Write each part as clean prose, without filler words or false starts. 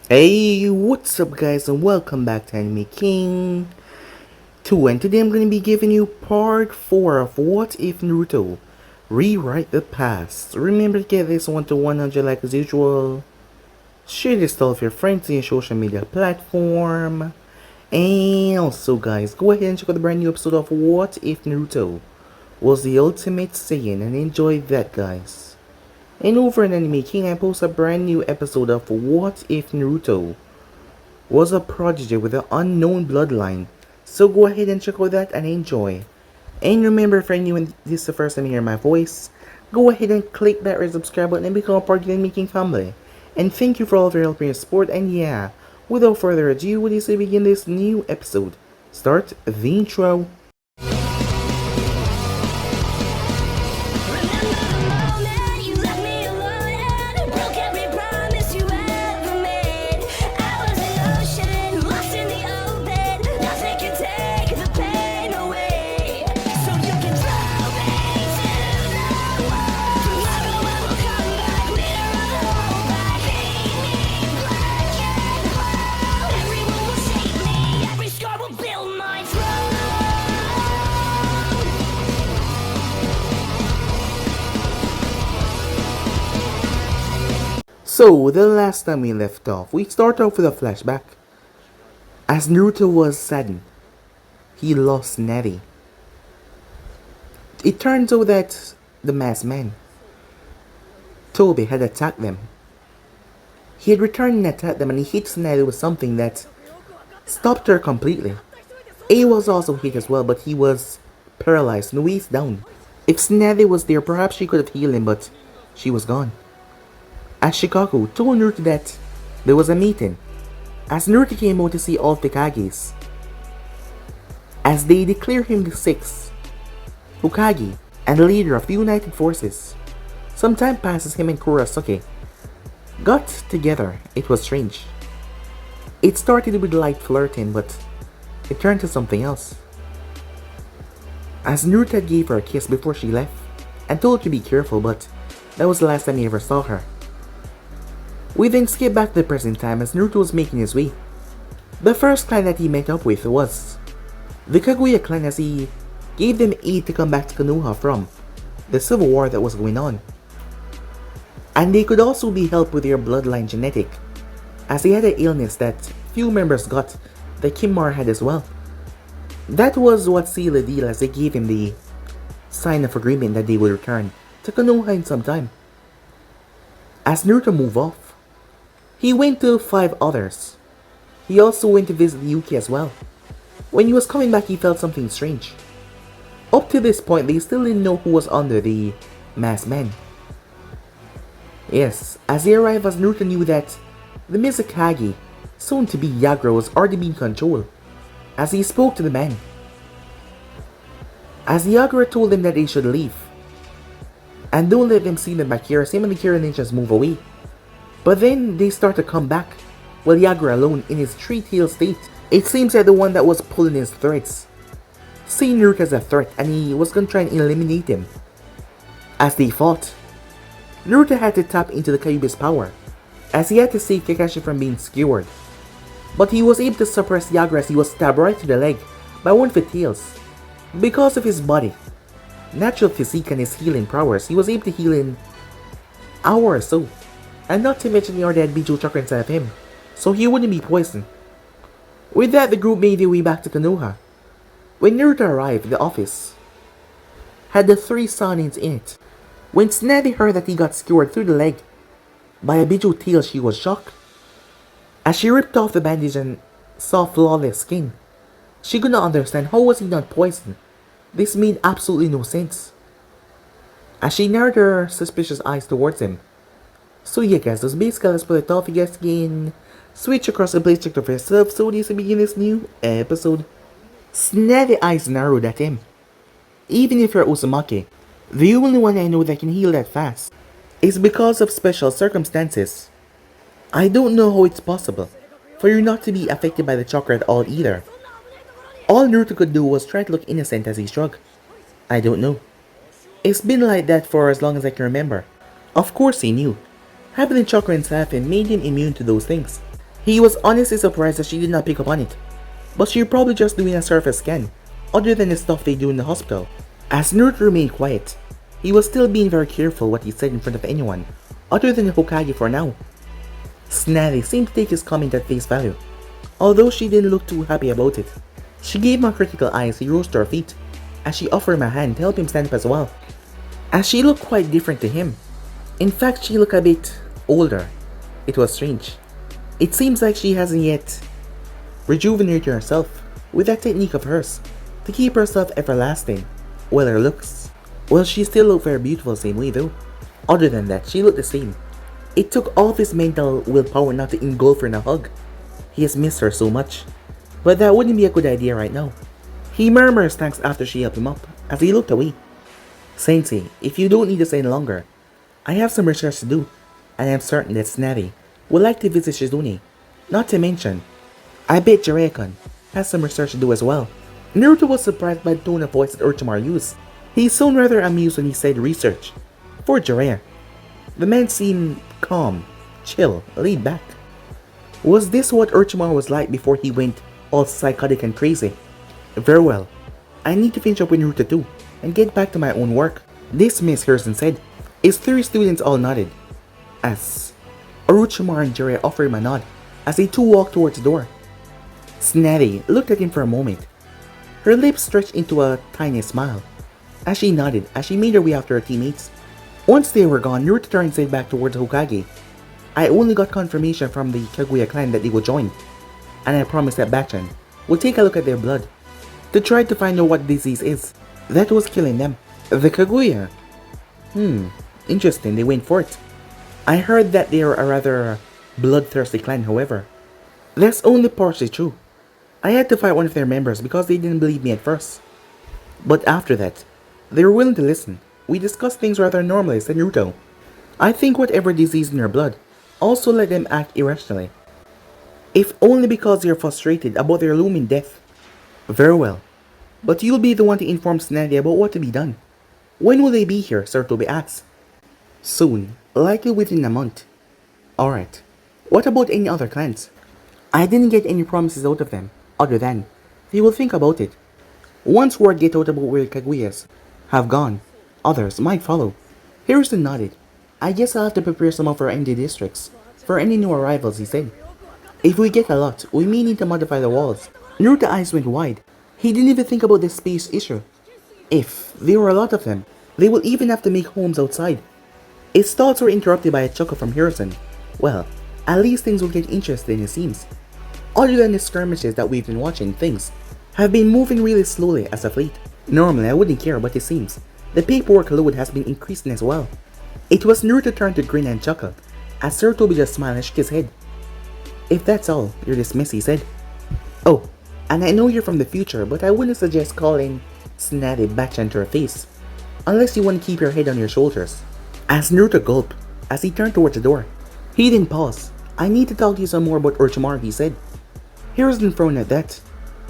Hey, what's up guys and welcome back to Anime King 2, and today I'm going to be giving you part 4 of What If Naruto Rewrite the Past. Remember to get this 1 to 100 like as usual. Share this to all of your friends on your social media platform. And also guys, go ahead and check out the brand new episode of What If Naruto Was the Ultimate Saiyan, and enjoy that guys. And over in Anime King, I post a brand new episode of What If Naruto Was a Prodigy with an Unknown Bloodline. So go ahead and check out that and enjoy. And remember, if you're new and this is the first time you hear my voice, go ahead and click that red subscribe button and become a part of the Anime King family. And thank you for all of your help and your support. And yeah, without further ado, we say begin this new episode. Start the intro. So, the last time we left off, we start off with a flashback. As Naruto was saddened, he lost Navi. It turns out that the masked man, Toby, had attacked them. He had returned and attacked them, and he hit Navi with something that stopped her completely. A was also hit as well, but he was paralyzed, no waist down. If Navi was there, perhaps she could have healed him, but she was gone. As Shikaku told Naruto that there was a meeting, as Naruto came out to see all of the Kages, as they declare him the 6th Hokage and the leader of the United Forces. Some time passes, him and Kurasuke got together. It was strange. It started with light flirting, but it turned to something else. As Naruto gave her a kiss before she left and told her to be careful, but that was the last time he ever saw her. We then skip back to the present time as Naruto was making his way. The first clan that he met up with was the Kaguya clan, as he gave them aid to come back to Konoha from the civil war that was going on. And they could also be helped with their bloodline genetic, as he had an illness that few members got that Kimura had as well. That was what sealed the deal, as they gave him the sign of agreement that they would return to Konoha in some time. As Naruto moved off, he went to 5 others. He also went to visit Yuki as well. When he was coming back, he felt something strange. Up to this point, they still didn't know who was under the masked man. Yes, as he arrived, as Naruto knew that the Mizukage, soon to be Yagura, was already being controlled, as he spoke to the man. As Yagura told them that they should leave, and don't let them see them back here, same when the Kira ninjas move away. But then they start to come back, while Yagura alone in his three-tailed state. It seems that the one that was pulling his threads seen Naruto as a threat, and he was going to try and eliminate him. As they fought, Naruto had to tap into the Kyuubi's power, as he had to save Kakashi from being skewered. But he was able to suppress Yagura as he was stabbed right to the leg by one of the tails. Because of his body, natural physique, and his healing prowess, he was able to heal in an hour or so. And not to mention he already had bijuu chakra inside of him, so he wouldn't be poisoned. With that, the group made their way back to Konoha. When Naruto arrived, the office had the 3 Sanins in it. When Tsunade heard that he got skewered through the leg by a bijuu tail, she was shocked. As she ripped off the bandage and saw flawless skin, she could not understand how was he not poisoned. This made absolutely no sense. As she narrowed her suspicious eyes towards him. So yeah guys, those basically let's put it off. You guys can switch across the place, check it for yourself. So this will begin this new episode. Snazzy eyes narrowed at him. Even if you're Uzumaki, the only one I know that can heal that fast is because of special circumstances. I don't know how it's possible for you not to be affected by the chakra at all either. All Naruto could do was try to look innocent as he shrugged. I don't know. It's been like that for as long as I can remember. Of course he knew. Having the chakra inside him made him immune to those things. He was honestly surprised that she did not pick up on it, but she probably just doing a surface scan, other than the stuff they do in the hospital. As Naruto remained quiet, he was still being very careful what he said in front of anyone, other than the Hokage for now. Tsunade seemed to take his comment at face value, although she didn't look too happy about it. She gave him a critical eye as he rose to her feet, as she offered him a hand to help him stand up as well, as she looked quite different to him. In fact, she looked a bit older. It was strange. It seems like she hasn't yet rejuvenated herself with that technique of hers to keep herself everlasting. Well, her looks. Well, she still looked very beautiful the same way though. Other than that, she looked the same. It took all of his mental willpower not to engulf her in a hug. He has missed her so much. But that wouldn't be a good idea right now. He murmured thanks after she helped him up, as he looked away. Sensei, if you don't need us any longer, I have some research to do, and I'm certain that Tsunade would like to visit Shizune. Not to mention, I bet Jiraiya-kun has some research to do as well. Naruto was surprised by the tone of voice that Orochimaru used. He sounded rather amused when he said research. For Jiraiya, the man seemed calm, chill, laid back. Was this what Orochimaru was like before he went all psychotic and crazy? Very well. I need to finish up with Naruto too, and get back to my own work. This, Miss Harrison said. His three students all nodded, as Orochimaru and Jiraiya offered him a nod, as they two walked towards the door. Tsunade looked at him for a moment. Her lips stretched into a tiny smile, as she nodded as she made her way after her teammates. Once they were gone, Naruto turned and said back towards Hokage. I only got confirmation from the Kaguya clan that they would join, and I promised that Bachan would take a look at their blood to try to find out what disease is that was killing them. The Kaguya? Interesting, they went for it. I heard that they are a rather bloodthirsty clan, however. That's only partially true. I had to fight one of their members because they didn't believe me at first. But after that, they were willing to listen. We discussed things rather normally, said Naruto. I think whatever disease in your blood also let them act irrationally. If only because they are frustrated about their looming death. Very well. But you'll be the one to inform Tsunade about what to be done. When will they be here? Sarutobi asked. Soon, likely within a month. Alright. What about any other clans? I didn't get any promises out of them, other than they will think about it. Once word get out about where Kaguyas have gone, others might follow. Harrison nodded. I guess I'll have to prepare some of our MD districts for any new arrivals, he said. If we get a lot, we may need to modify the walls. Naruto's eyes went wide. He didn't even think about the space issue. If there were a lot of them, they will even have to make homes outside. His thoughts were interrupted by a chuckle from Harrison. Well, at least things will get interesting, it seems. Other than the skirmishes that we've been watching, things have been moving really slowly as of late. Normally I wouldn't care, but it seems the paperwork load has been increasing as well. It was Naruto's turn to grin and chuckle, as Sarutobi just smiled and shook his head. If that's all, you're dismissed, he said. Oh, and I know you're from the future, but I wouldn't suggest calling Tsunade Bachan to her face, unless you want to keep your head on your shoulders. As Naruto gulped, as he turned towards the door. He didn't pause. I need to talk to you some more about Orochimaru, he said. Harrison frowned at that.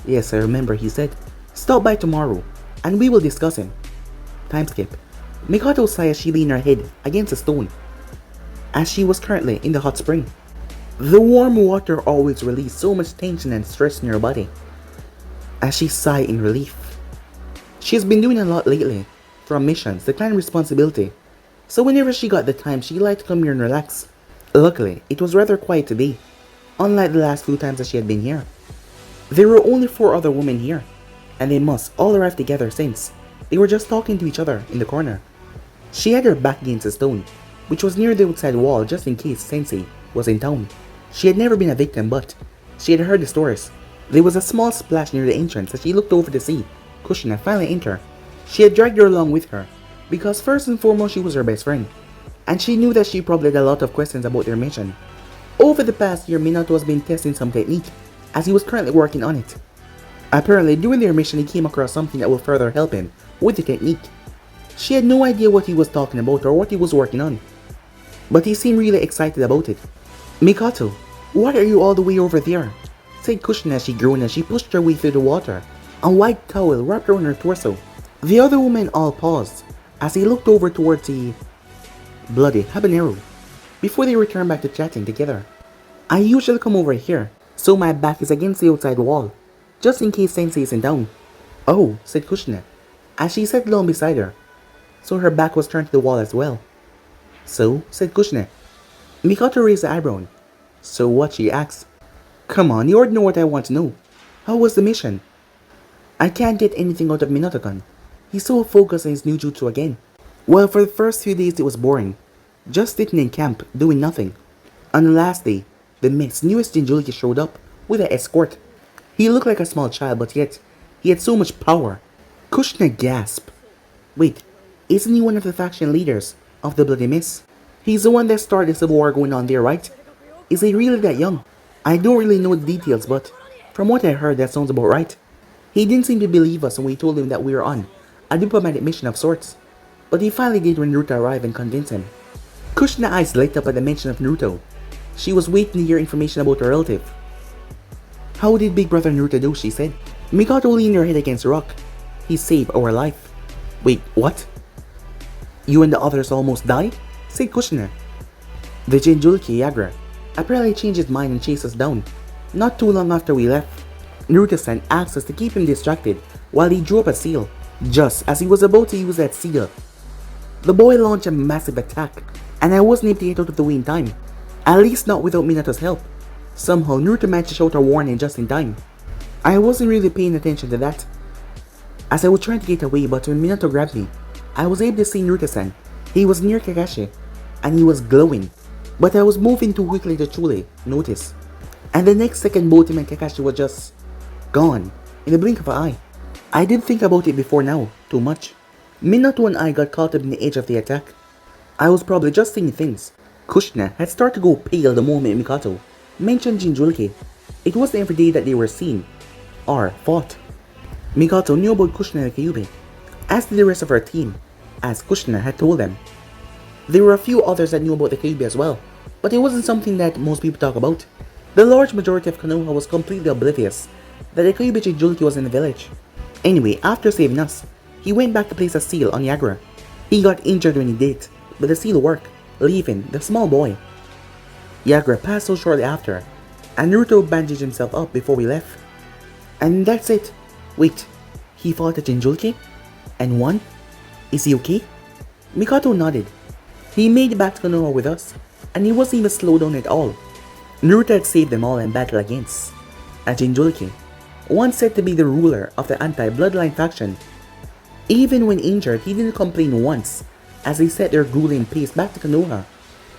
Yes, I remember, he said. Stop by tomorrow, and we will discuss him. Time skip. Mikoto sighed as she leaned her head against a stone, as she was currently in the hot spring. The warm water always released so much tension and stress in her body. As she sighed in relief. She has been doing a lot lately, from missions to clan responsibility, so whenever she got the time she liked to come here and relax. Luckily, it was rather quiet today, unlike the last few times that she had been here. There were only 4 other women here, and they must all arrive together since they were just talking to each other in the corner. She had her back against a stone, which was near the outside wall just in case Sensei was in town. She had never been a victim, but she had heard the stories. There was a small splash near the entrance as she looked over to see Kushina and finally entered. She had dragged her along with her, because first and foremost she was her best friend, and she knew that she probably had a lot of questions about their mission. Over the past year, Minato has been testing some technique, as he was currently working on it. Apparently, during their mission he came across something that will further help him with the technique. She had no idea what he was talking about or what he was working on, but he seemed really excited about it. Mikoto, why are you all the way over there? Said Kushina as she groaned as she pushed her way through the water. A white towel wrapped around her torso. The other women all paused as they looked over towards the bloody habanero before they returned back to chatting together. I usually come over here, so my back is against the outside wall, just in case Sensei isn't down. Oh, said Kushina, as she sat down beside her, so her back was turned to the wall as well. So, said Kushina. Mikoto raised the eyebrow. So what, she asked. Come on, you already know what I want to know. How was the mission? I can't get anything out of Minato-kun. He's so focused on his new jutsu again. Well, for the first few days it was boring. Just sitting in camp, doing nothing. On the last day, the newest Jinchuriki showed up with an escort. He looked like a small child, but yet he had so much power. Kushina gasped. Wait, isn't he one of the faction leaders of the Bloody Mist? He's the one that started the civil war going on there, right? Is he really that young? I don't really know the details, but from what I heard, that sounds about right. He didn't seem to believe us when we told him that we were on a diplomatic mission of sorts. But he finally did when Naruto arrived and convinced him. Kushina's eyes lit up at the mention of Naruto. She was waiting to hear information about her relative. How did Big Brother Naruto do, she said. Mikoto leaned her head against a rock. He saved our life. Wait, what? You and the others almost died? Said Kushina. The Jinchuriki Yagra apparently changed his mind and chased us down. Not too long after we left, Naruto-san asked us to keep him distracted while he drew up a seal. Just as he was about to use that seal, the boy launched a massive attack, and I wasn't able to get out of the way in time. At least not without Minato's help. Somehow Naruto managed to shout a warning just in time. I wasn't really paying attention to that, as I was trying to get away, but when Minato grabbed me, I was able to see Naruto-san. He was near Kakashi, and he was glowing, but I was moving too quickly to truly notice. And the next second both him and Kakashi was just gone, in the blink of an eye. I didn't think about it before now, too much. Minato and I got caught up in the edge of the attack. I was probably just seeing things. Kushina had started to go pale the moment Mikoto mentioned Jinchuriki. It wasn't every day that they were seen, or fought. Mikoto knew about Kushina and Kyuubi, as did the rest of her team, as Kushina had told them. There were a few others that knew about the Kyuubi as well, but it wasn't something that most people talk about. The large majority of Konoha was completely oblivious that the Kyuubi Jinchuriki was in the village. Anyway, after saving us, he went back to place a seal on Yagra. He got injured when he did, but the seal worked, leaving the small boy. Yagra passed out shortly after, and Naruto bandaged himself up before we left. And that's it. Wait, he fought a Jinchuriki? And won? Is he okay? Mikoto nodded. He made it back to Konoha with us, and he wasn't even slowed down at all. Naruto had saved them all and battled against a Jinchuriki, one said to be the ruler of the anti-bloodline faction. Even when injured, he didn't complain once, as they set their grueling pace back to Konoha,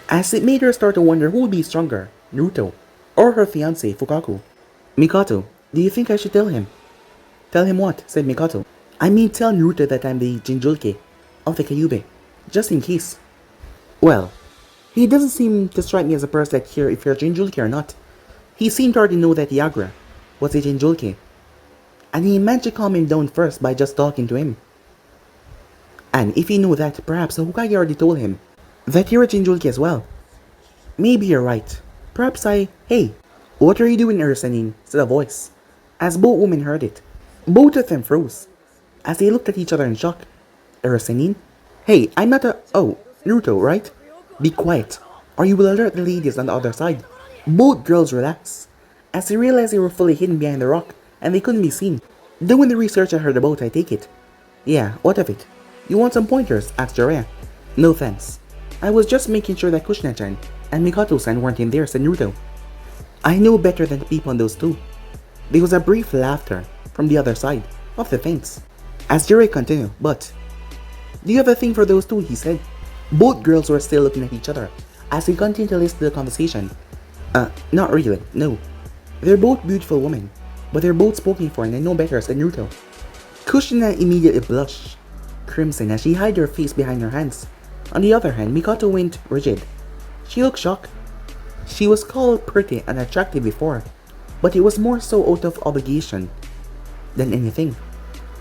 as it made her start to wonder who would be stronger, Naruto or her fiancé Fukaku. Mikoto, do you think I should tell him? Tell him what? Said Mikoto. I mean, tell Naruto that I'm the Jinchuriki of the Kyuubi, just in case. Well, he doesn't seem to strike me as a person that cares if you're Jinchuriki or not. He seemed to already know that Yagra was a Jinchuriki, and he managed to calm him down first by just talking to him. And if he knew that, perhaps the Hokage already told him that you're a Jinchuriki as well. Maybe you're right. Perhaps Hey, what are you doing, Urasanin? Said a voice, as both women heard it. Both of them froze, as they looked at each other in shock. Urasanin? Hey, I'm not Oh, Naruto, right? Be quiet, or you will alert the ladies on the other side. Both girls relaxed, as they realized they were fully hidden behind the rock, and they couldn't be seen. Doing the research I heard about, I take it. Yeah, what of it? You want some pointers? Asked Jiraiya. No thanks. I was just making sure that Kushina-chan and Mikoto-san weren't in there, said Naruto. I know better than the people on those two. There was a brief laughter from the other side of the fence, as Jiraiya continued, but... Do you have a thing for those two? He said. Both girls were still looking at each other, as we continued to listen to the conversation. Not really, no. They're both beautiful women, but they're both spoken for and they know better, said Naruto. Kushina immediately blushed crimson as she hid her face behind her hands. On the other hand, Mikoto went rigid. She looked shocked. She was called pretty and attractive before, but it was more so out of obligation than anything.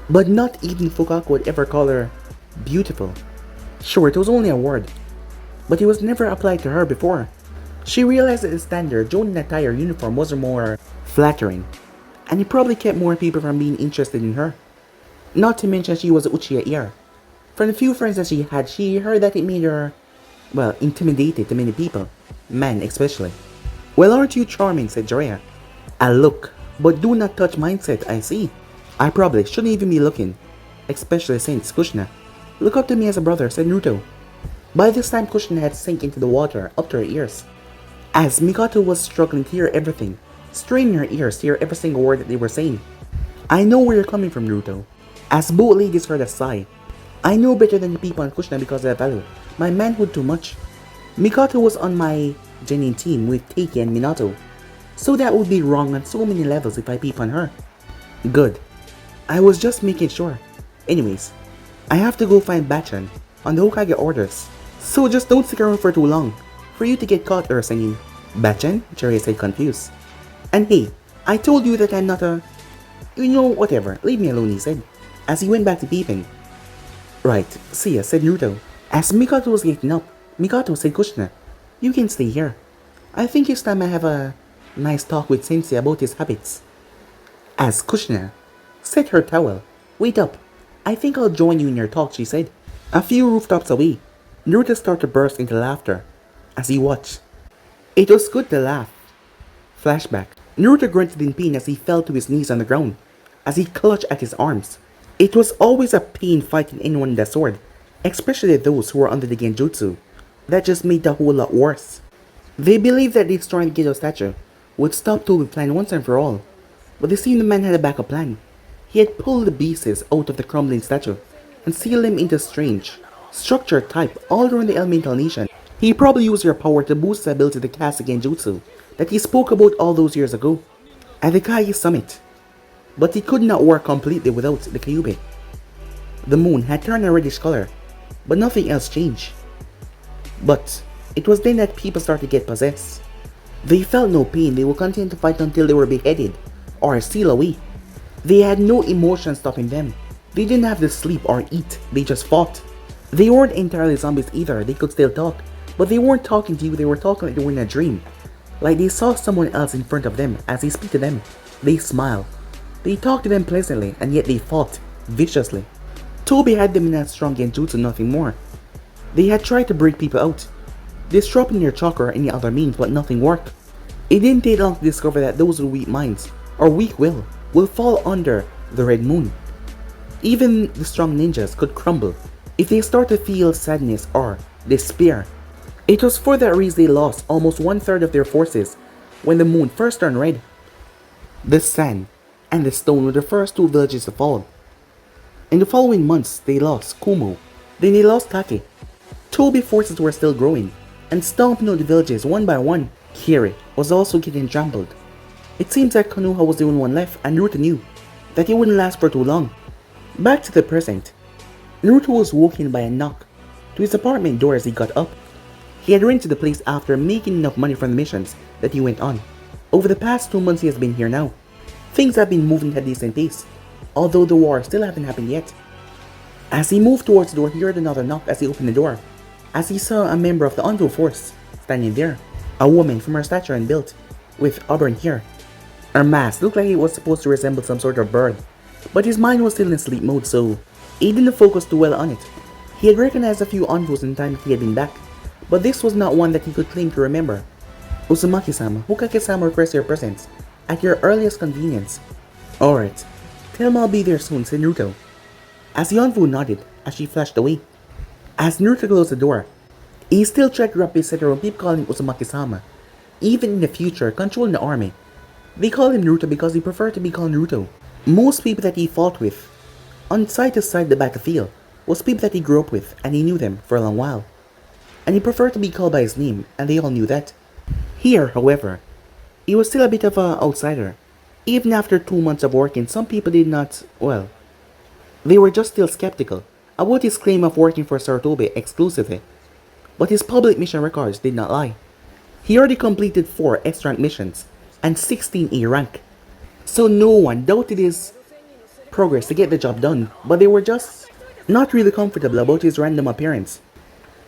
But not even Fukaku would ever call her beautiful. Sure, it was only a word, but it was never applied to her before. She realized that the standard Jonin attire uniform was more flattering, and it probably kept more people from being interested in her. Not to mention she was Uchiha heir. From the few friends that she heard that it made her, well, intimidated to many people, men especially. Well, aren't you charming, said Jiraiya. I look, but do not touch mindset, I see. I probably shouldn't even be looking, especially since Kushina. Look up to me as a brother, said Naruto. By this time, Kushina had sunk into the water up to her ears. As Mikoto was struggling to hear everything, straining her ears to hear every single word that they were saying. I know where you're coming from, Naruto. As both ladies heard a sigh. I know better than the people on Kushina because I value my manhood too much. Mikoto was on my genuine team with Teiki and Minato, so that would be wrong on so many levels if I peep on her. Good. I was just making sure. Anyways, I have to go find Bachan on the Hokage orders, so just don't stick around for too long for you to get caught or singing. Bachan? Jiraiya said confused. And hey, I told you that I'm not a... You know, whatever, leave me alone, he said, as he went back to peeping. Right, see ya, said Naruto. As Mikoto was getting up, Mikoto said Kushina, you can stay here. I think it's time I have a nice talk with Sensei about his habits. As Kushina set her towel. Wait up, I think I'll join you in your talk, she said. A few rooftops away, Naruto started to burst into laughter as he watched. It was good to laugh. Flashback. Naruto grunted in pain as he fell to his knees on the ground, as he clutched at his arms. It was always a pain fighting anyone with a sword, especially those who were under the genjutsu. That just made the whole lot worse. They believed that destroying the Gedo statue would stop Tobi's plan once and for all, but it seemed the man had a backup plan. He had pulled the pieces out of the crumbling statue and sealed them into strange, structured type all around the elemental nation. He probably used their power to boost the ability to cast the genjutsu that he spoke about all those years ago at the Kage summit. But it could not work completely without the Kyuubi. The moon had turned a reddish color, but nothing else changed. But it was then that people started to get possessed. They felt no pain, they would continue to fight until they were beheaded or sealed away. They had no emotion stopping them. They didn't have to sleep or eat, they just fought. They weren't entirely zombies either, they could still talk, but they weren't talking to you, they were talking like they were in a dream. Like they saw someone else in front of them. As they speak to them, they smile. They talked to them pleasantly, and yet they fought viciously. Tobi had them in that strong genjutsu, nothing more. They had tried to break people out, disrupting their chakra or any other means, but nothing worked. It didn't take long to discover that those with weak minds, or weak will fall under the red moon. Even the strong ninjas could crumble if they start to feel sadness or despair. It was for that reason they lost almost 1/3 of their forces when the moon first turned red. The sand and the stone were the first two villages to fall. In the following months, they lost Kumo, then they lost Take. Tobi forces were still growing and stomping out the villages one by one. Kiri was also getting trampled. It seems that Konoha was the only one left, and Naruto knew that it wouldn't last for too long. Back to the present. Naruto was woken by a knock to his apartment door as he got up. He had rented the place after making enough money from the missions that he went on. Over the past 2 months he has been here now. Things have been moving at a decent pace, although the war still hasn't happened yet. As he moved towards the door, he heard another knock as he opened the door, as he saw a member of the Anto force standing there. A woman from her stature and build, with auburn hair. Her mask looked like it was supposed to resemble some sort of bird, but his mind was still in sleep mode, so he didn't focus too well on it. He had recognized a few Antos in the time that he had been back, but this was not one that he could claim to remember. Uzumaki-sama, Hokage-sama requests your presence at your earliest convenience. Alright, tell him I'll be there soon, said Naruto. As Yonfu nodded, as she flashed away. As Naruto closed the door, he still tried to wrap his head around people calling him Uzumaki-sama. Even in the future, controlling the army, they called him Naruto because he preferred to be called Naruto. Most people that he fought with, on side to side the battlefield, was people that he grew up with, and he knew them for a long while. And he preferred to be called by his name, and they all knew that. Here, however, he was still a bit of an outsider. Even after 2 months of working, some people did not, well, they were just still skeptical about his claim of working for Sarutobi exclusively. But his public mission records did not lie. He already completed 4 S-rank missions and 16 A-rank. So no one doubted his progress to get the job done, but they were just not really comfortable about his random appearance.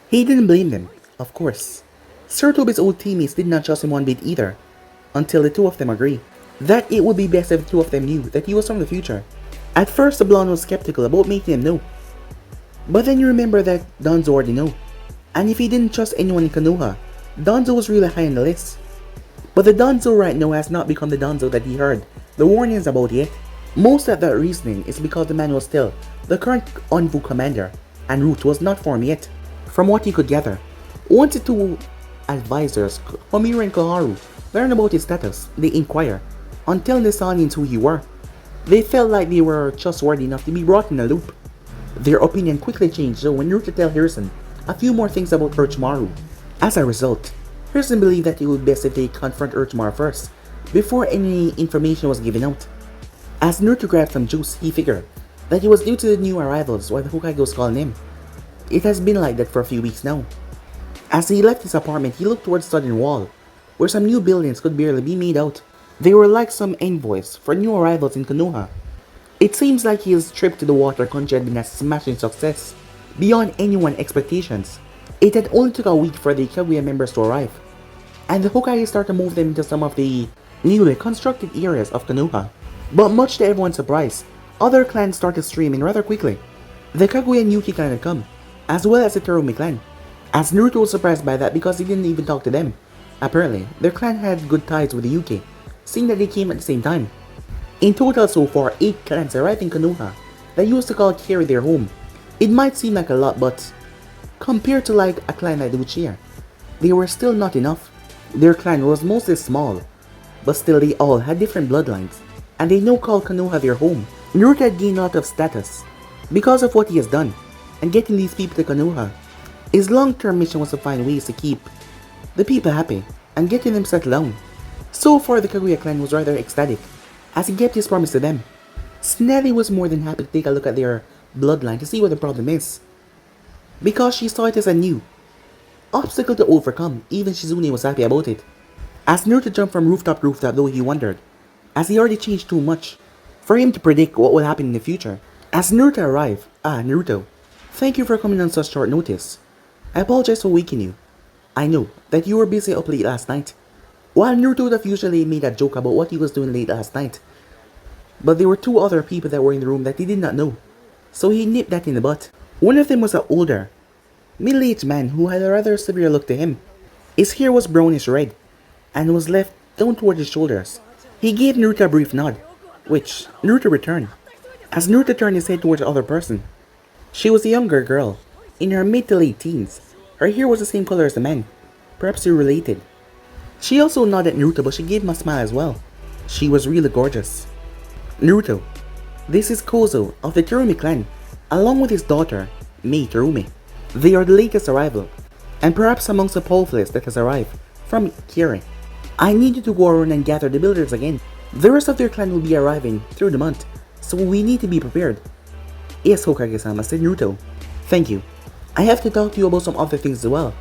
He didn't blame them, of course. Sarutobi's old teammates did not trust him one bit either, until the two of them agreed that it would be best if the two of them knew that he was from the future. At first the blonde was skeptical about making him know, but then you remember that Danzo already know, and if he didn't trust anyone in Konoha, Danzo was really high on the list. But the Danzo right now has not become the Danzo that he heard the warnings about yet. Most of that reasoning is because the man was still the current Envu commander, and route was not formed yet. From what he could gather, once the two advisors, Homura and Koharu, learned about his status, they inquire, until the Sanians who he were. They felt like they were trustworthy enough to be brought in a loop. Their opinion quickly changed though when Naruto tell Hiruzen a few more things about Orochimaru. As a result, Hiruzen believed that it would be best if they confront Orochimaru first, before any information was given out. As Naruto grabbed some juice, he figured that it was due to the new arrivals why the Hokage was calling him. It has been like that for a few weeks now. As he left his apartment, he looked towards the southern wall, where some new buildings could barely be made out. They were like some envoys for new arrivals in Konoha. It seems like his trip to the water country had been a smashing success, beyond anyone's expectations. It had only took a week for the Kaguya members to arrive, and the Hokage started to move them into some of the newly constructed areas of Konoha. But much to everyone's surprise, other clans started streaming rather quickly. The Kaguya and Yuki clan had come, as well as the Terumi clan. As Naruto was surprised by that because he didn't even talk to them. Apparently, their clan had good ties with the Yuki, seeing that they came at the same time. In total so far, 8 clans arrived in Konoha that used to call Kiri their home. It might seem like a lot, but compared to like a clan like the Uchiha, they were still not enough. Their clan was mostly small, but still they all had different bloodlines, and they now call Konoha their home. Naruto had gained a lot of status because of what he has done, and getting these people to Konoha. His long-term mission was to find ways to keep the people happy and getting them settled down. So far, the Kaguya clan was rather ecstatic, as he kept his promise to them. Snelly was more than happy to take a look at their bloodline to see what the problem is, because she saw it as a new obstacle to overcome. Even Shizune was happy about it. As Naruto jumped from rooftop to rooftop, though, he wondered, as he already changed too much for him to predict what will happen in the future. As Naruto arrived, Naruto, thank you for coming on such short notice. I apologize for waking you. I know that you were busy up late last night. While Naruto would have usually made a joke about what he was doing late last night, but there were 2 other people that were in the room that he did not know, so he nipped that in the butt. One of them was an older, middle-aged man who had a rather severe look to him. His hair was brownish red, and was left down toward his shoulders. He gave Naruto a brief nod, which Naruto returned. As Naruto turned his head towards the other person, she was a younger girl, in her mid to late teens. Her hair was the same color as the man. Perhaps they were related. She also nodded at Naruto, but she gave him a smile as well. She was really gorgeous. Naruto, this is Kozo of the Terumi clan, along with his daughter, Mei Terumi. They are the latest arrival, and perhaps amongst the powerfulest that has arrived from Kiri. I need you to go around and gather the builders again. The rest of their clan will be arriving through the month, so we need to be prepared. Yes, Hokage-sama, said Naruto. Thank you. I have to talk to you about some other things as well,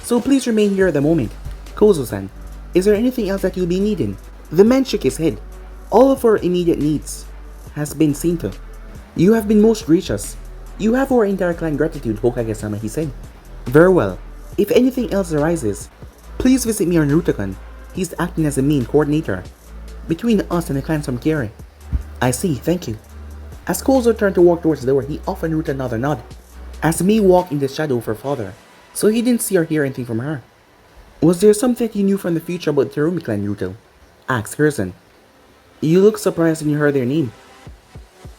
so please remain here at the moment. Kozo-san, is there anything else that you'll be needing? The man shook his head. All of our immediate needs has been seen to. You have been most gracious. You have our entire clan gratitude, Hokage-sama, he said. Very well. If anything else arises, please visit me or Naruto-kun. He's acting as the main coordinator between us and the clans from Kiri. I see, thank you. As Kozo turned to walk towards the door, he offered Naruto another nod, as Mei walked in the shadow of her father, so he didn't see or hear anything from her. Was there something that you knew from the future about the Terumi clan, Naruto? Asked Hiruzen. You look surprised when you heard their name.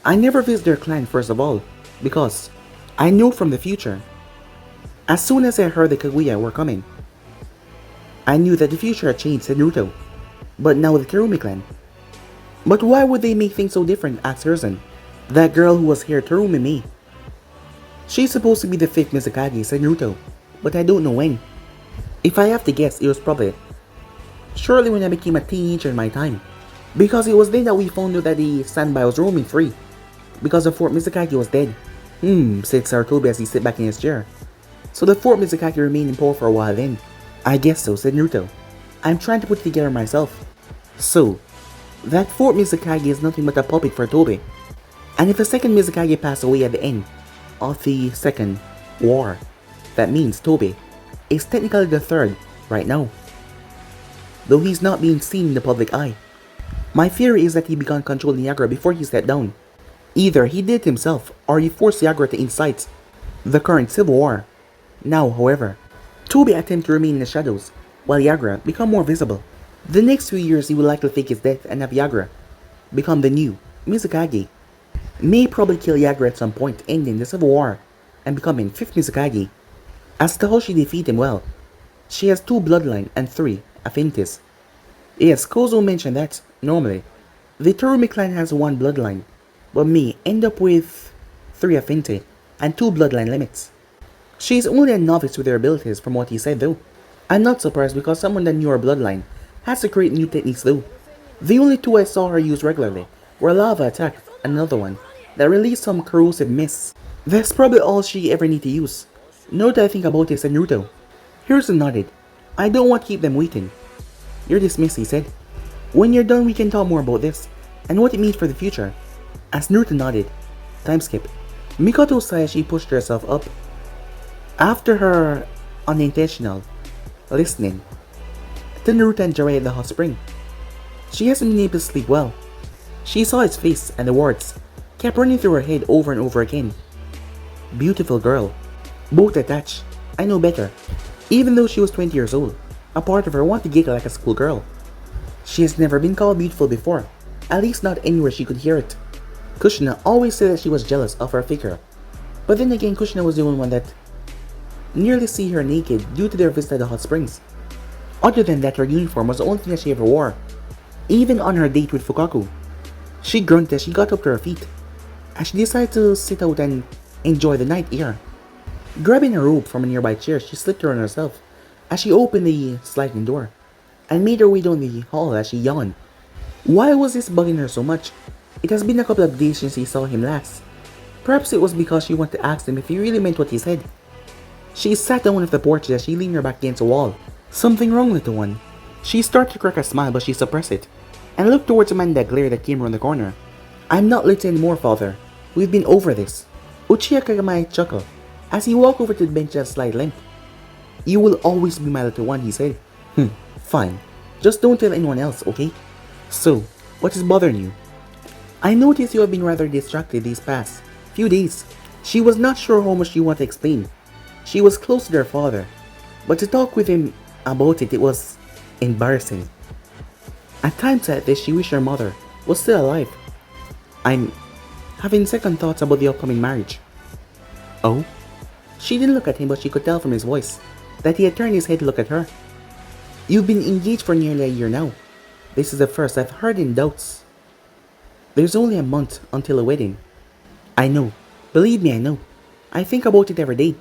I never visited their clan, first of all, because I know from the future. As soon as I heard the Kaguya were coming, I knew that the future had changed, said Naruto. But now the Terumi clan. But why would they make things so different? Asked Hiruzen. That girl who was here, Terumi Mei. She's supposed to be the 5th Mizukage, said Naruto, but I don't know when. If I have to guess, it was probably shortly when I became a teenager in my time, because it was then that we found out that the standby was roaming free, because the 4th Mizukage was dead. Said Sarutobi as he sat back in his chair. So the 4th Mizukage remained in power for a while then. I guess so, said Naruto. I'm trying to put it together myself. So, that 4th Mizukage is nothing but a puppet for Tobi. And if the 2nd Mizukage passed away at the end of the 2nd war, that means Tobi is technically the 3rd right now, though he's not being seen in the public eye. My theory is that he began controlling Yagura before he stepped down. Either he did it himself, or he forced Yagura to incite the current civil war. Now, however, Tobi attempted to remain in the shadows, while Yagura became more visible. The next few years he would likely fake his death and have Yagura become the new Mizukage. May probably kill Yagura at some point, ending the Civil War and becoming 5th Mizukage. As to how she defeat him, well, she has 2 bloodline and 3 affinities. Yes, Kozo mentioned that, normally, the Terumi clan has 1 bloodline, but May end up with 3 affinity and 2 bloodline limits. She is only a novice with her abilities from what he said though. I'm not surprised because someone that knew her bloodline has to create new techniques though. The only 2 I saw her use regularly were Lava Attack and another one that released some corrosive mists. That's probably all she ever need to use. Now that I think about it, said Naruto. Hiruzen nodded. I don't want to keep them waiting. You're dismissed, he said. When you're done we can talk more about this and what it means for the future. As Naruto nodded. Time skip. Mikoto sighed as she pushed herself up. After her unintentional listening to Naruto and Jiraiya at the hot spring, she hasn't been able to sleep well. She saw his face and the words kept running through her head over and over again. Beautiful girl. Both attached. I know better. Even though she was 20 years old, a part of her wanted to giggle like a schoolgirl. She has never been called beautiful before, at least not anywhere she could hear it. Kushina always said that she was jealous of her figure, but then again Kushina was the only one that nearly see her naked due to their visit to the hot springs. Other than that, her uniform was the only thing that she ever wore. Even on her date with Fukaku, she grunted as she got up to her feet, as she decided to sit out and enjoy the night air. Grabbing a robe from a nearby chair, she slipped her on herself as she opened the sliding door, and made her way down the hall as she yawned. Why was this bugging her so much? It has been a couple of days since she saw him last. Perhaps it was because she wanted to ask him if he really meant what he said. She sat on one of the porches as she leaned her back against a wall. Something wrong, little one. She started to crack a smile but she suppressed it, and looked towards the man in that glare that came around the corner. I'm not little anymore, father. We've been over this. Uchiha Kagami chuckled as he walked over to the bench at a slight limp. You will always be my little one, he said. Fine. Just don't tell anyone else, okay? So, what is bothering you? I noticed you have been rather distracted these past few days. She was not sure how much she wanted to explain. She was close to their father, but to talk with him about it was embarrassing. At times like this, she wished her mother was still alive. I'm having second thoughts about the upcoming marriage. Oh? She didn't look at him, but she could tell from his voice that he had turned his head to look at her. You've been engaged for nearly a year now. This is the first I've heard in doubts. There's only a month until the wedding. I know. Believe me, I know. I think about it every day.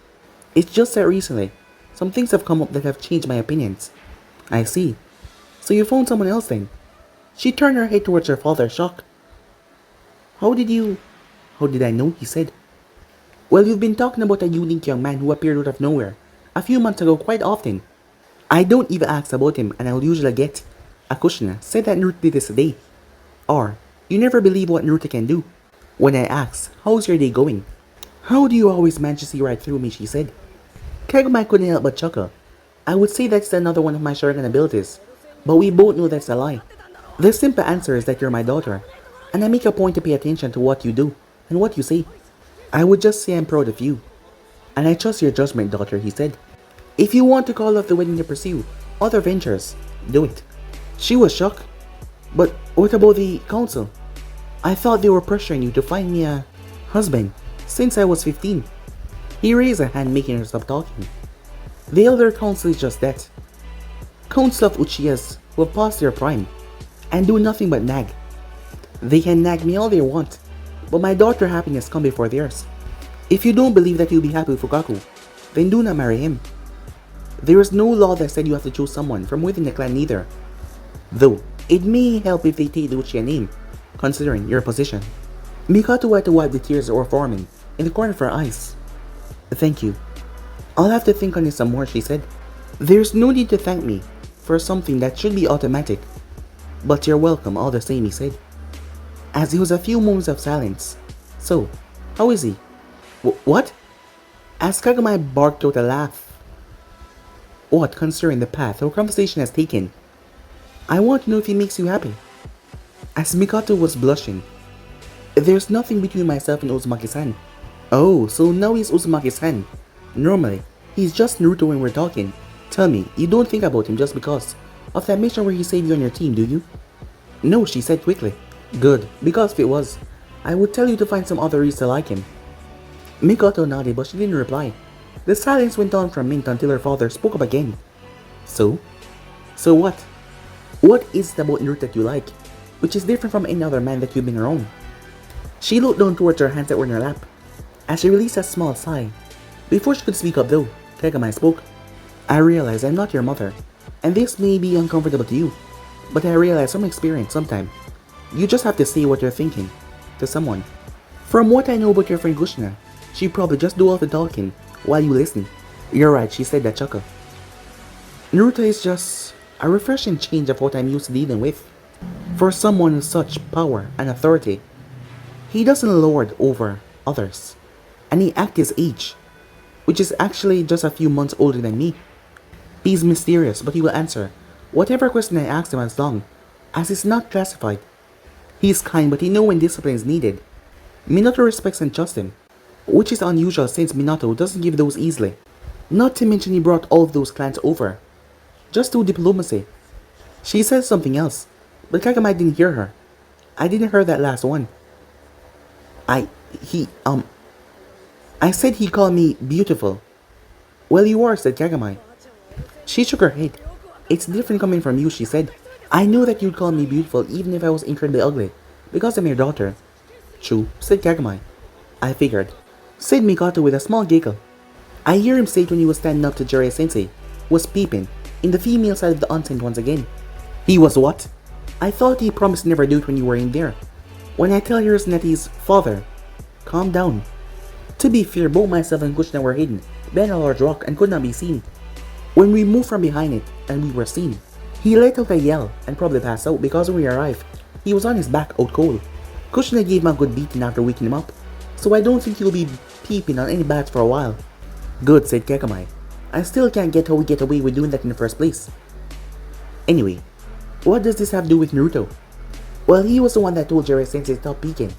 It's just that recently, some things have come up that have changed my opinions. I see. So you found someone else then? She turned her head towards her father, shocked. How did I know? He said. Well, you've been talking about a unique young man who appeared out of nowhere a few months ago quite often. I don't even ask about him and I'll usually get a Kushina said that Naruto did this today. Or, you never believe what Naruto can do. When I asked, how's your day going? How do you always manage to see right through me, she said. Kagami couldn't help but chuckle. I would say that's another one of my Sharingan abilities, but we both know that's a lie. The simple answer is that you're my daughter, and I make a point to pay attention to what you do and what you say. I would just say I'm proud of you. And I trust your judgment, daughter, he said. If you want to call off the wedding to pursue other ventures, do it. She was shocked. But what about the council? I thought they were pressuring you to find me a husband since I was 15. He raised a hand, making her stop talking. The elder council is just that. Council of Uchihas who have passed their prime and do nothing but nag. They can nag me all they want, but my daughter's happiness comes before theirs. If you don't believe that you'll be happy with Fukaku, then do not marry him. There is no law that said you have to choose someone from within the clan either. Though, it may help if they take the Uchiha name, considering your position. Mikoto had to wipe the tears that were forming in the corner of her eyes. Thank you. I'll have to think on this some more, she said. There's no need to thank me for something that should be automatic. But you're welcome all the same, he said. As there was a few moments of silence. So, how is he? What? As Kagami barked out a laugh. What, considering the path our conversation has taken? I want to know if he makes you happy. As Mikoto was blushing. There's nothing between myself and Uzumaki-san. Oh, so now he's Uzumaki-san. Normally, he's just Naruto when we're talking. Tell me, you don't think about him just because of that mission where he saved you and your team, do you? No, she said quickly. Good, because if it was, I would tell you to find some other reason to like him. Mikoto nodded, but she didn't reply. The silence went on for a minute until her father spoke up again. So? So what? What is it about Naruto that you like, which is different from any other man that you've been around? She looked down towards her hands that were in her lap, as she released a small sigh. Before she could speak up though, Kagami spoke. I realize I'm not your mother, and this may be uncomfortable to you, but I realize from experience sometime, you just have to say what you're thinking to someone. From what I know about your friend Kushina, she probably just do all the talking while you listen. You're right, she said that chuckle. Naruto is just a refreshing change of what I'm used to dealing with. For someone with such power and authority, he doesn't lord over others, and he acts his age, which is actually just a few months older than me. He's mysterious, but he will answer whatever question I ask him as long as it's not classified. He's kind, but he knows when discipline is needed. Minato respects and trusts him, which is unusual since Minato doesn't give those easily. Not to mention he brought all of those clans over, just through diplomacy. She said something else, but Kagami didn't hear her. I didn't hear that last one. I said he called me beautiful. Well, you are, said Kagami. She shook her head. It's different coming from you, she said. I know that you'd call me beautiful even if I was incredibly ugly, because I'm your daughter. True, said Kagami. I figured, said Mikoto with a small giggle. I hear him say it when he was standing up to Jiraiya-sensei, was peeping, in the female side of the onsen once again. He was what? I thought he promised never do it when you were in there. When I tell Hiruzeneti's father, calm down. To be fair, both myself and Kushina were hidden behind a large rock and could not be seen. When we moved from behind it and we were seen, he let out a yell and probably passed out because when we arrived, he was on his back out cold. Kushina gave him a good beating after waking him up, so I don't think he'll be peeping on any bats for a while. Good, said Kagami. I still can't get how we get away with doing that in the first place. Anyway, what does this have to do with Naruto? Well, he was the one that told Jiraiya-sensei to stop peeking,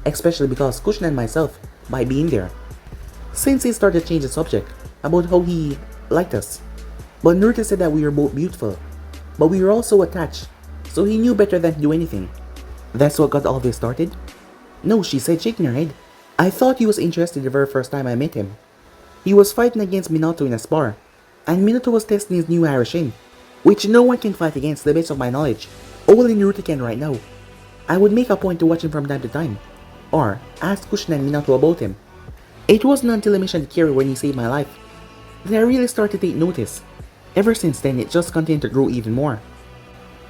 especially because Kushina and myself might be in there. Sensei started to change the subject about how he liked us, but Naruto said that we were both beautiful, but we were also attached, so he knew better than to do anything. That's what got all this started? No, she said, shaking her head. I thought he was interested the very first time I met him. He was fighting against Minato in a spar, and Minato was testing his new Harashin, which no one can fight against to the best of my knowledge. Only Naruto can right now. I would make a point to watch him from time to time, or ask Kushina and Minato about him. It wasn't until I mentioned Kiri when he saved my life that I really started to take notice. Ever since then, it just continued to grow even more.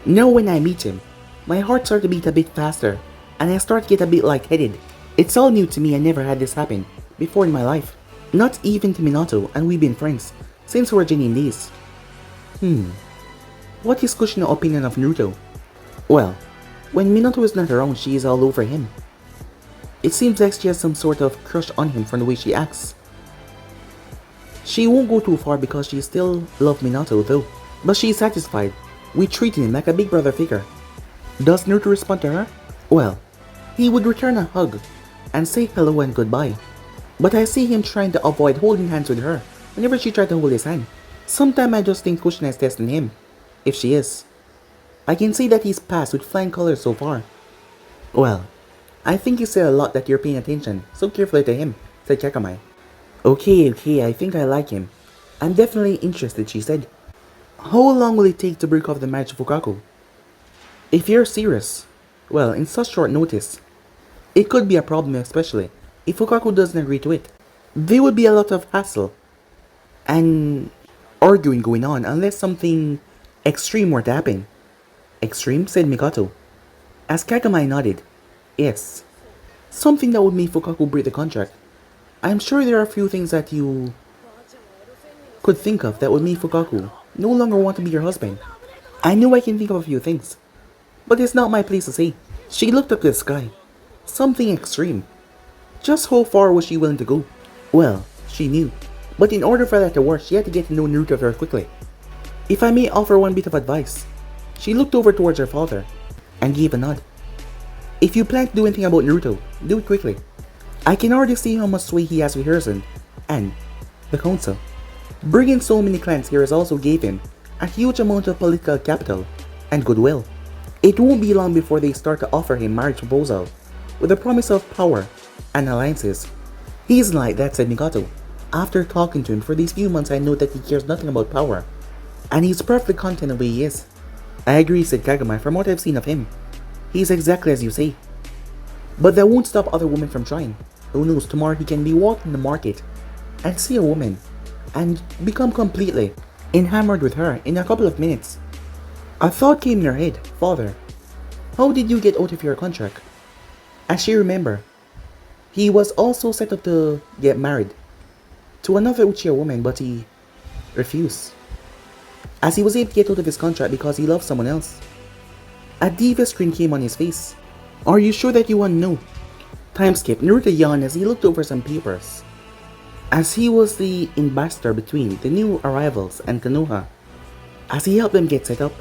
Now when I meet him, my heart started to beat a bit faster, and I start to get a bit lightheaded. It's all new to me. I never had this happen before in my life. Not even to Minato, and we've been friends since we were genuine days. What is Kushina's opinion of Naruto? Well, when Minato is not around, she is all over him. It seems like she has some sort of crush on him from the way she acts. She won't go too far because she still loves Minato though, but she is satisfied with treating him like a big brother figure. Does Naruto respond to her? Well, he would return a hug and say hello and goodbye, but I see him trying to avoid holding hands with her whenever she tried to hold his hand. Sometimes I just think Kushina is testing him, if she is. I can say that he's passed with flying colors so far. Well, I think you said a lot that you're paying attention so carefully to him, said Kagami. Okay, I think I like him. I'm definitely interested, she said. How long will it take to break off the marriage of Fukaku? If you're serious, well, in such short notice, it could be a problem, especially if Fukaku doesn't agree to it. There would be a lot of hassle and arguing going on unless something extreme were to happen. Extreme, said Mikoto, as Kagami nodded. Yes, something that would make Fukaku break the contract. I'm sure there are a few things that you could think of that would make Fukaku no longer want to be your husband. I know I can think of a few things, but it's not my place to say. She looked up to the sky. Something extreme. Just how far was she willing to go? Well, she knew, but in order for that to work, she had to get to know Naruto very quickly. If I may offer one bit of advice, she looked over towards her father and gave a nod. If you plan to do anything about Naruto, do it quickly. I can already see how much sway he has with Hiruzen and the council. Bringing so many clans here has also gave him a huge amount of political capital and goodwill. It won't be long before they start to offer him marriage proposal with the promise of power and alliances. He's like that, said Mikoto. After talking to him for these few months, I know that he cares nothing about power, and he's perfectly content the way he is. I agree, said Kagami. From what I've seen of him, he's exactly as you say. But that won't stop other women from trying. Who knows, tomorrow he can be walking the market and see a woman and become completely enamored with her in a couple of minutes. A thought came in her head. Father, how did you get out of your contract? As she remembered, he was also set up to get married to another Uchiha woman, but he refused, as he was able to get out of his contract because he loved someone else. A devious grin came on his face. Are you sure that you want to know? Time skip. Naruto yawned as he looked over some papers. As he was the ambassador between the new arrivals and Konoha, as he helped them get set up,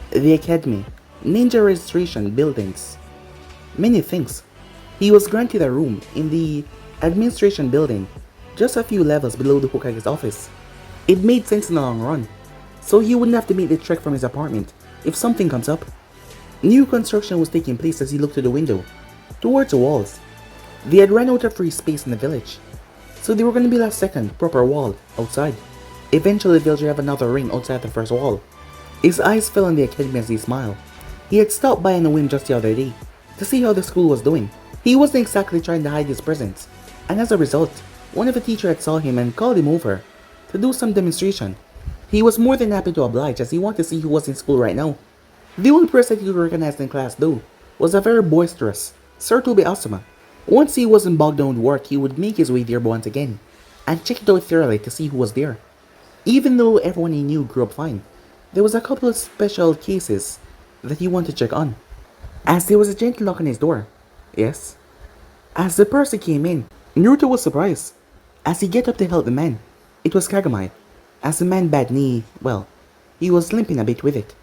the academy, ninja registration, buildings, many things. He was granted a room in the administration building, just a few levels below the Hokage's office. It made sense in the long run, so he wouldn't have to make the trek from his apartment if something comes up. New construction was taking place as he looked to the window, towards the walls. They had run out of free space in the village, so they were going to build a second, proper wall outside. Eventually the village would have another ring outside the first wall. His eyes fell on the academy as he smiled. He had stopped by on a whim just the other day, to see how the school was doing. He wasn't exactly trying to hide his presence, and as a result, one of the teachers had saw him and called him over to do some demonstration. He was more than happy to oblige as he wanted to see who was in school right now. The only person he recognized in class though was a very boisterous Sir Toby Asuma. Once he wasn't bogged down with work, he would make his way there once again and check it out thoroughly to see who was there. Even though everyone he knew grew up fine, there was a couple of special cases that he wanted to check on. As there was a gentle knock on his door. Yes. As the person came in, Naruto was surprised. As he get up to help the man, it was Kagami. As the man bad knee, well, he was limping a bit with it.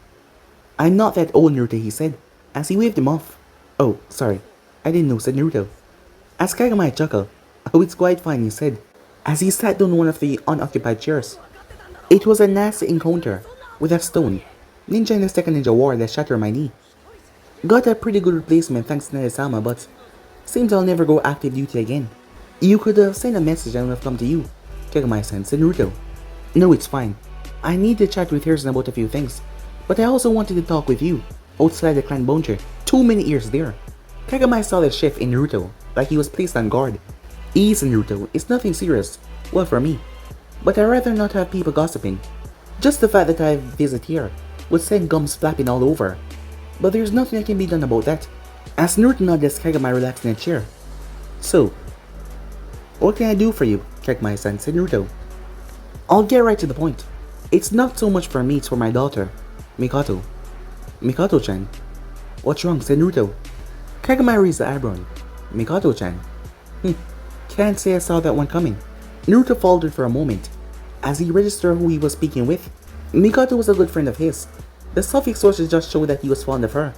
I'm not that old, Naruto, he said, as he waved him off. Oh, sorry, I didn't know, said Naruto. As Kagami chuckled, oh, it's quite fine, he said, as he sat down one of the unoccupied chairs. It was a nasty encounter with a stone, ninja in the second ninja war that shattered my knee. Got a pretty good replacement thanks to Narisama, but seems I'll never go active duty again. You could have sent a message and I would have come to you, Kagami-san, said Naruto. No, it's fine. I need to chat with Hiruzen about a few things, but I also wanted to talk with you, outside the clan boundary. Too many ears there. Kagami saw the shift in Naruto, like he was placed on guard. Easy, Naruto, it's nothing serious. Well, for me. But I'd rather not have people gossiping. Just the fact that I visit here would send gums flapping all over. But there's nothing that can be done about that. As Naruto nodded as Kagami relaxed in a chair. So, what can I do for you, Kagami-san, said Naruto. I'll get right to the point. It's not so much for me, it's for my daughter, Mikoto. Mikoto-chan? What's wrong, said Naruto. Kagami raised the eyebrow. Mikoto-chan? Can't say I saw that one coming. Naruto faltered for a moment, as he registered who he was speaking with. Mikoto was a good friend of his. The suffix sources just showed that he was fond of her.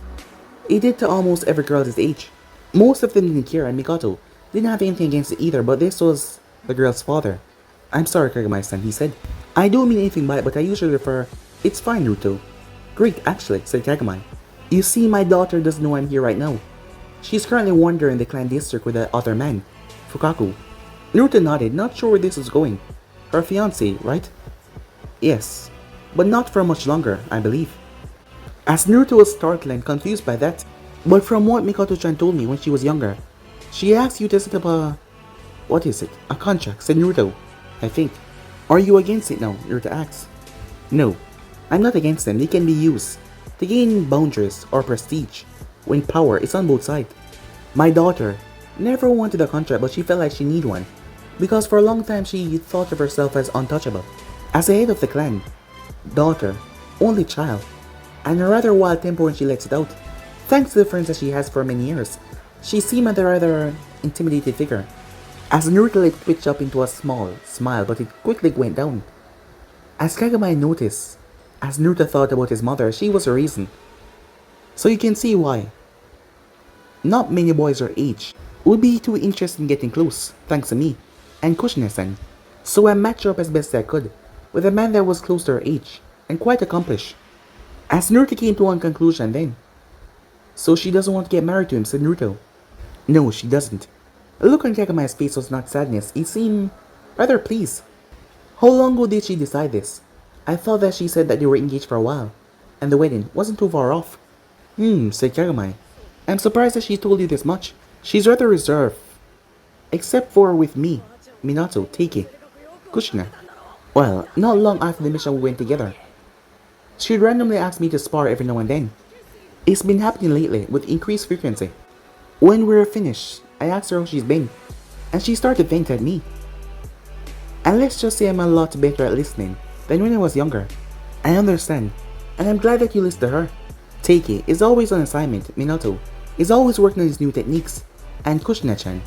He did to almost every girl his age. Most of them didn't care, and Mikoto didn't have anything against it either, but this was the girl's father. I'm sorry, Kagami-san, he said. I don't mean anything by it, but I usually refer. It's fine, Naruto. Great, actually, said Kagami. You see, my daughter doesn't know I'm here right now. She's currently wandering the clan district with the other man, Fukaku. Naruto nodded, not sure where this was going. Her fiancé, right? Yes, but not for much longer, I believe. As Naruto was startled and confused by that, but from what Mikoto-chan told me when she was younger, she asked you to set up a... What is it? A contract, said Naruto. I think. Are you against it now? Naruto asked. No, I'm not against them. They can be used to gain boundaries or prestige when power is on both sides. My daughter never wanted a contract, but she felt like she needed one because for a long time she thought of herself as untouchable. As the head of the clan, daughter, only child, and a rather wild temper when she lets it out. Thanks to the friends that she has for many years, she seemed a rather intimidated figure. As Naruto's lip twitched up into a small smile, but it quickly went down. As Kagami noticed, as Naruto thought about his mother, she was the reason. So you can see why. Not many boys her age would be too interested in getting close, thanks to me, and Kushina-san. So I matched her up as best I could, with a man that was close to her age, and quite accomplished. As Naruto came to one conclusion then. So she doesn't want to get married to him, said Naruto. No, she doesn't. A look on Kagami's face was not sadness, he seemed rather pleased. How long ago did she decide this? I thought that she said that they were engaged for a while, and the wedding wasn't too far off. Said Kagami. I'm surprised that she told you this much. She's rather reserved. Except for with me, Minato, Teiki, Kushina. Well, not long after the mission we went together. She'd randomly ask me to spar every now and then. It's been happening lately with increased frequency. When we were finished, I asked her how she's been, and she started venting at me. And let's just say I'm a lot better at listening than when I was younger. I understand, and I'm glad that you listened to her. Teiki is always on assignment, Minato is always working on his new techniques, and Kushina-chan,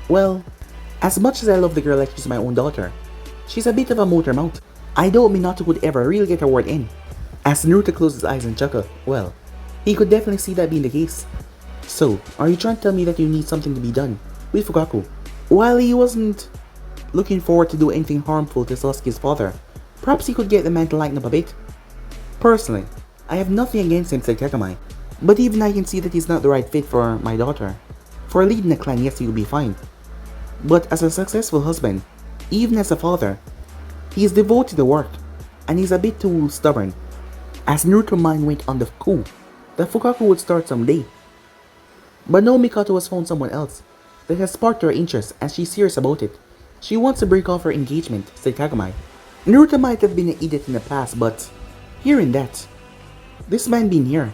well, as much as I love the girl like she's my own daughter, she's a bit of a motor mouth. I doubt Minato would ever really get her word in. As Naruto closed his eyes and chuckled, well, he could definitely see that being the case. So, are you trying to tell me that you need something to be done with Fugaku? While he wasn't looking forward to do anything harmful to Sasuke's father, perhaps he could get the man to lighten up a bit. Personally, I have nothing against him, said Kagami, but even I can see that he's not the right fit for my daughter. For leading a clan, yes, he would be fine. But as a successful husband, even as a father, he is devoted to work, and he's a bit too stubborn. As Naruto's mind went on the coup that Fugaku would start someday. But now Mikoto has found someone else that has sparked her interest and she's serious about it. She wants to break off her engagement, said Kagami. Naruto might have been an idiot in the past, but hearing that, this man being here,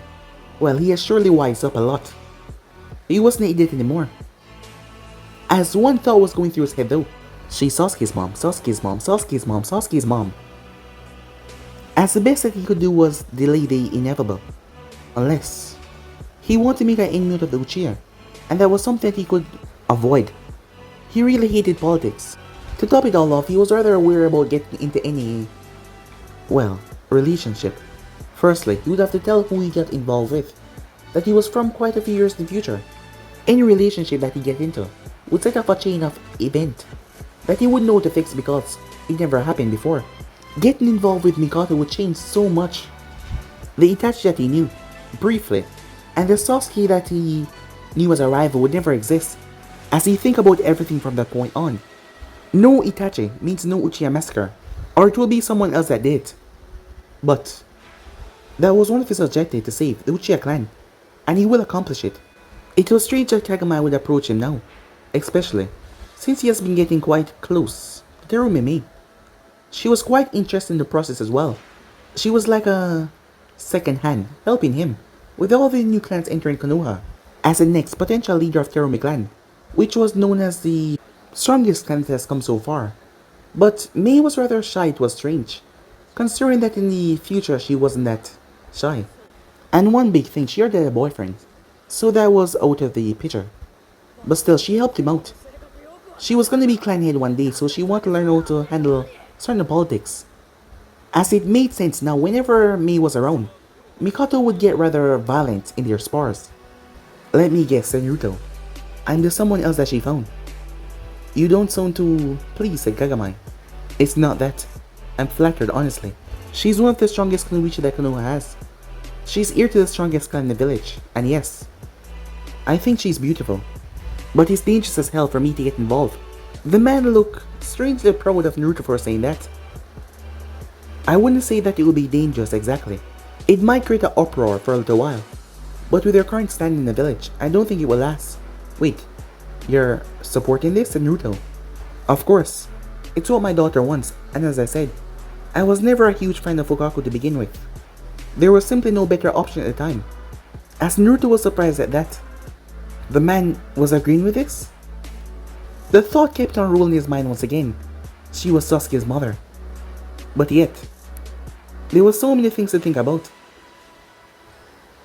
well, he has surely wised up a lot. He wasn't an idiot anymore. As one thought was going through his head though, she's Sasuke's mom, Sasuke's mom, Sasuke's mom, Sasuke's mom. As the best that he could do was delay the inevitable. Unless he wanted to make an enemy out of the Uchiha, and that was something that he could avoid. He really hated politics. To top it all off, he was rather aware about getting into any, well, relationship. Firstly, he would have to tell who he got involved with, that he was from quite a few years in the future. Any relationship that he get into would set up a chain of event that he wouldn't know to fix because it never happened before. Getting involved with Mikoto would change so much. The Itachi that he knew, briefly, and the Sasuke that he knew as a rival would never exist, as he think about everything from that point on. No Itachi means no Uchiha massacre, or it will be someone else that did. But that was one of his objectives, to save the Uchiha clan, and he will accomplish it. It was strange that Kagami would approach him now, especially since he has been getting quite close to Terumime. She was quite interested in the process as well. She was like a second hand, helping him with all the new clans entering Konoha as the next potential leader of Terumi clan, which was known as the strongest clan that has come so far. But Mei was rather shy. It was strange, considering that in the future she wasn't that shy. And one big thing, she already had a boyfriend, so that was out of the picture. But still, she helped him out. She was going to be clan head one day, so she wanted to learn how to handle certain politics. As it made sense now, whenever Mei was around, Mikoto would get rather violent in their spars. Let me guess, said Naruto. I'm the someone else that she found. You don't sound too pleased, said Kagami. It's not that. I'm flattered, honestly. She's one of the strongest Kunoichi that Konoha has. She's heir to the strongest clan in the village, and yes, I think she's beautiful. But it's dangerous as hell for me to get involved. The man looked strangely proud of Naruto for saying that. I wouldn't say that it would be dangerous exactly. It might create an uproar for a little while, but with your current stand in the village, I don't think it will last. Wait, you're supporting this, said Naruto? Of course, it's what my daughter wants, and as I said, I was never a huge fan of Fugaku to begin with. There was simply no better option at the time. As Naruto was surprised at that, the man was agreeing with this? The thought kept on rolling in his mind once again. She was Sasuke's mother. But yet, there were so many things to think about.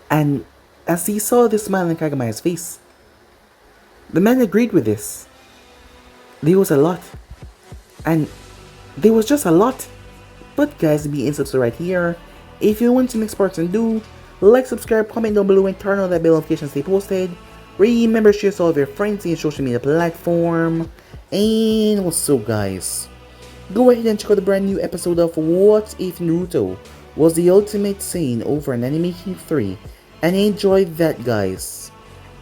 And as he saw the smile on Kagami's face, the man agreed with this. There was a lot. And there was just a lot. But guys, be in subscribe right here. If you want to next parts and do, like, subscribe, comment down below and turn on that bell notification to stay posted. Remember, share this all with your friends in your social media platform. And what's up guys? Go ahead and check out the brand new episode of What If Naruto was the ultimate scene over in Anime King 3, and I enjoyed that, guys.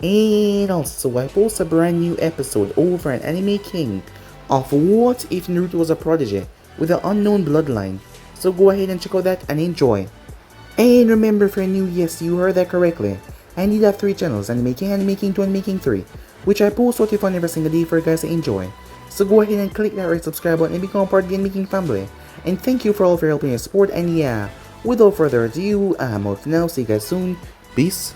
And also, I post a brand new episode over in Anime King of What If Naruto Was a Prodigy with an unknown bloodline, so go ahead and check out that and enjoy. And remember, for new, yes, you heard that correctly, I need have 3 channels, Anime King, Anime King 2, Anime King 3, which I post what if on every single day for you guys to enjoy. So go ahead and click that red subscribe button and become part of the Anime King family. And thank you for all for helping your support, and yeah, without further ado, I'm out for now, see you guys soon, peace.